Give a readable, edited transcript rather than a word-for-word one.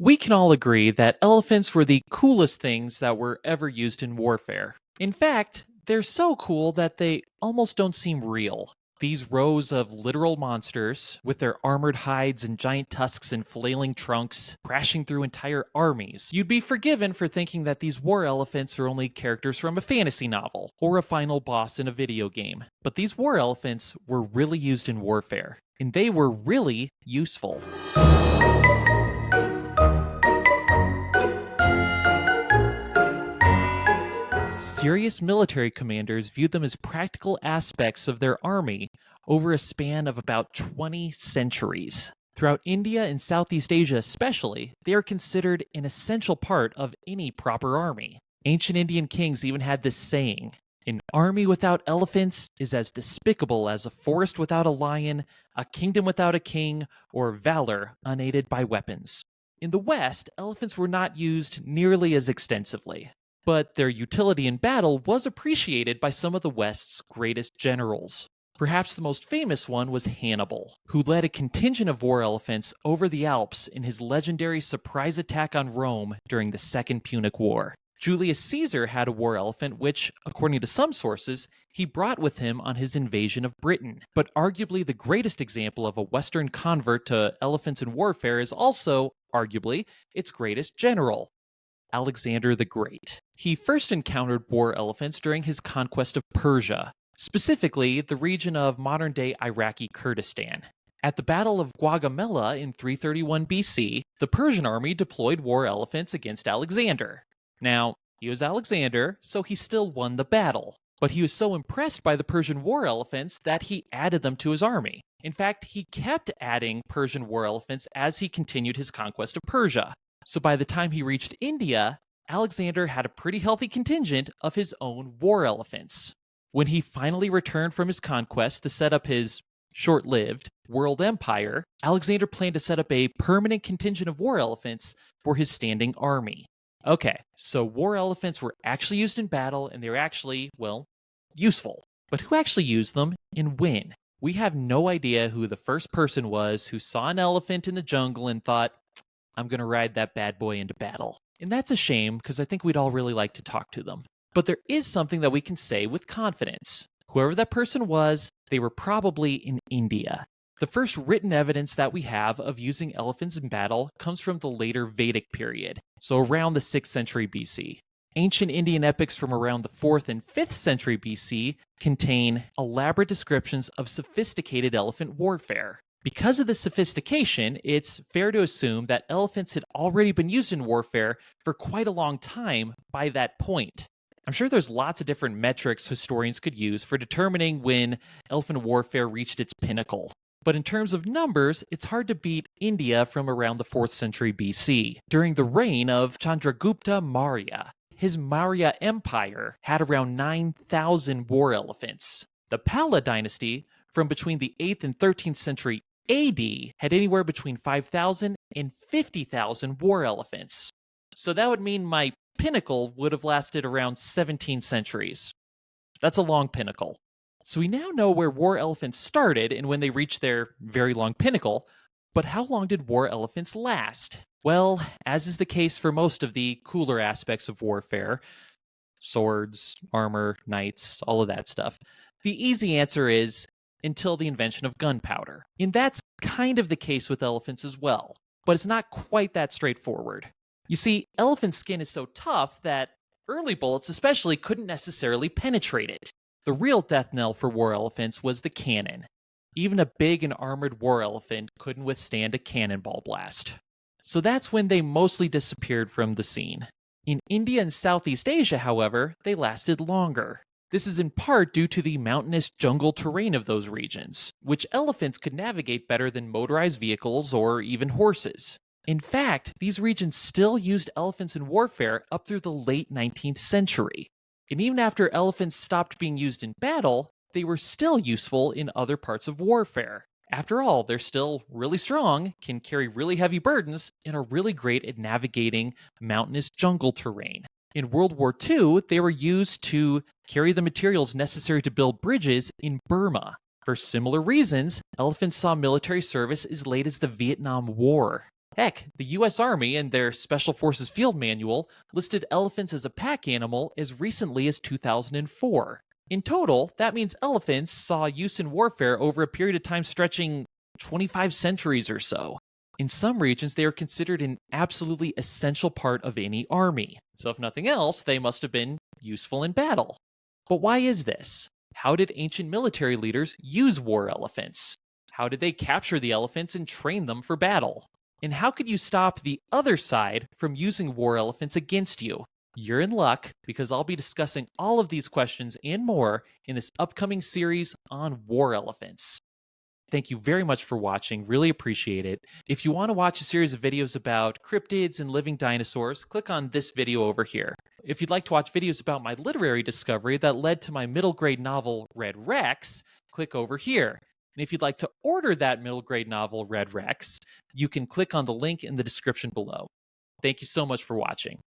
We can all agree that elephants were the coolest things that were ever used in warfare. In fact, they're so cool that they almost don't seem real. These rows of literal monsters, with their armored hides and giant tusks and flailing trunks, crashing through entire armies. You'd be forgiven for thinking that these war elephants are only characters from a fantasy novel, or a final boss in a video game. But these war elephants were really used in warfare, and they were really useful. Serious military commanders viewed them as practical aspects of their army over a span of about 20 centuries. Throughout India and Southeast Asia especially, they are considered an essential part of any proper army. Ancient Indian kings even had this saying, "An army without elephants is as despicable as a forest without a lion, a kingdom without a king, or valor unaided by weapons." In the West, elephants were not used nearly as extensively, but their utility in battle was appreciated by some of the West's greatest generals. Perhaps the most famous one was Hannibal, who led a contingent of war elephants over the Alps in his legendary surprise attack on Rome during the Second Punic War. Julius Caesar had a war elephant which, according to some sources, he brought with him on his invasion of Britain. But arguably the greatest example of a Western convert to elephants in warfare is also, arguably, its greatest general, Alexander the Great. He first encountered war elephants during his conquest of Persia, specifically the region of modern-day Iraqi Kurdistan. At the Battle of Gaugamela in 331 BC, the Persian army deployed war elephants against Alexander. Now, he was Alexander, so he still won the battle, but he was so impressed by the Persian war elephants that he added them to his army. In fact, he kept adding Persian war elephants as he continued his conquest of Persia. So by the time he reached India, Alexander had a pretty healthy contingent of his own war elephants. When he finally returned from his conquest to set up his short-lived world empire, Alexander planned to set up a permanent contingent of war elephants for his standing army. Okay, so war elephants were actually used in battle, and they were actually, well, useful. But who actually used them, and when? We have no idea who the first person was who saw an elephant in the jungle and thought, "I'm going to ride that bad boy into battle." And that's a shame, because I think we'd all really like to talk to them. But there is something that we can say with confidence. Whoever that person was, they were probably in India. The first written evidence that we have of using elephants in battle comes from the later Vedic period, so around the 6th century BC. Ancient Indian epics from around the 4th and 5th century BC contain elaborate descriptions of sophisticated elephant warfare. Because of the sophistication, it's fair to assume that elephants had already been used in warfare for quite a long time by that point. I'm sure there's lots of different metrics historians could use for determining when elephant warfare reached its pinnacle. But in terms of numbers, it's hard to beat India from around the 4th century BC, during the reign of Chandragupta Maurya. His Maurya Empire had around 9,000 war elephants. The Pala dynasty, from between the 8th and 13th century AD, had anywhere between 5,000 and 50,000 war elephants. So that would mean my pinnacle would have lasted around 17 centuries. That's a long pinnacle. So we now know where war elephants started and when they reached their very long pinnacle, but how long did war elephants last? Well, as is the case for most of the cooler aspects of warfare, swords, armor, knights, all of that stuff, the easy answer is until the invention of gunpowder. And that's kind of the case with elephants as well, but it's not quite that straightforward. You see, elephant skin is so tough that early bullets especially couldn't necessarily penetrate it. The real death knell for war elephants was the cannon. Even a big and armored war elephant couldn't withstand a cannonball blast. So that's when they mostly disappeared from the scene. In India and Southeast Asia, however, they lasted longer. This is in part due to the mountainous jungle terrain of those regions, which elephants could navigate better than motorized vehicles or even horses. In fact, these regions still used elephants in warfare up through the late 19th century. And even after elephants stopped being used in battle, they were still useful in other parts of warfare. After all, they're still really strong, can carry really heavy burdens, and are really great at navigating mountainous jungle terrain. In World War II, they were used to carry the materials necessary to build bridges in Burma. For similar reasons, elephants saw military service as late as the Vietnam War. Heck, the US Army and their Special Forces Field Manual listed elephants as a pack animal as recently as 2004. In total, that means elephants saw use in warfare over a period of time stretching 25 centuries or so. In some regions, they are considered an absolutely essential part of any army. So, if nothing else, they must have been useful in battle. But why is this? How did ancient military leaders use war elephants? How did they capture the elephants and train them for battle? And how could you stop the other side from using war elephants against you? You're in luck, because I'll be discussing all of these questions and more in this upcoming series on war elephants. Thank you very much for watching. Really appreciate it. If you want to watch a series of videos about cryptids and living dinosaurs, click on this video over here. If you'd like to watch videos about my literary discovery that led to my middle grade novel, Red Rex, click over here. And if you'd like to order that middle grade novel, Red Rex, you can click on the link in the description below. Thank you so much for watching.